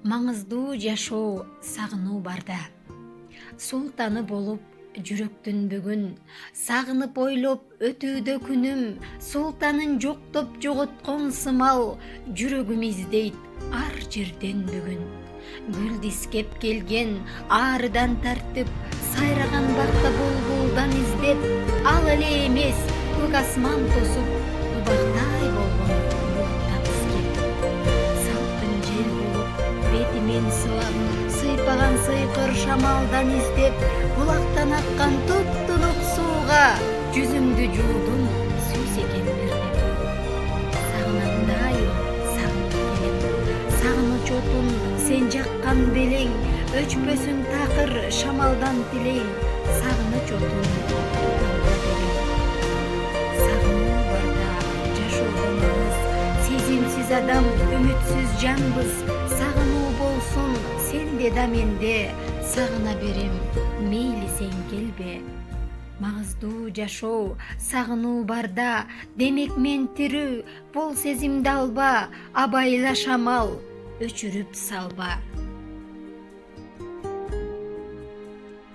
Маңыздуу жашоо сагынуу барда. Султаны болуп жүрөктүн бүгүн, сагынып ойлоп өтүүдө күнүм, султанын жоктоп жоготкон сымал, жүрөгүм издейт ар жерден бүгүн. Гүлдү искеп келген арыдан тартып, сайраган бакта булбулдан издеп, ал эле эмес көк асман тосуп, дубактай болгон булуттан искеп. Салкын жел болуп бетимен сылап, сыйпаган сыйкыр шамалдан издеп, булактан аккан туп-тунук сууга жүзүмдү жуудум сүйс экен бир деп. Сагынам дайым, сагынып келем, сагыныч отун сен жаккан белең, өчпөсүн такыр шамалдан тилейм, сагыныч отун тутамда белең. Сагынуу барда жашоодон алыс, сезимсиз адам үмүтсүз жанбыз, сагынуу болсун сенде да менде, сагына берем мейли сен келбе. Маңыздуу жашоо сагынуу барда, демек мен тирүү, бул сезимди алба, абайла шамал өчүрүп салба.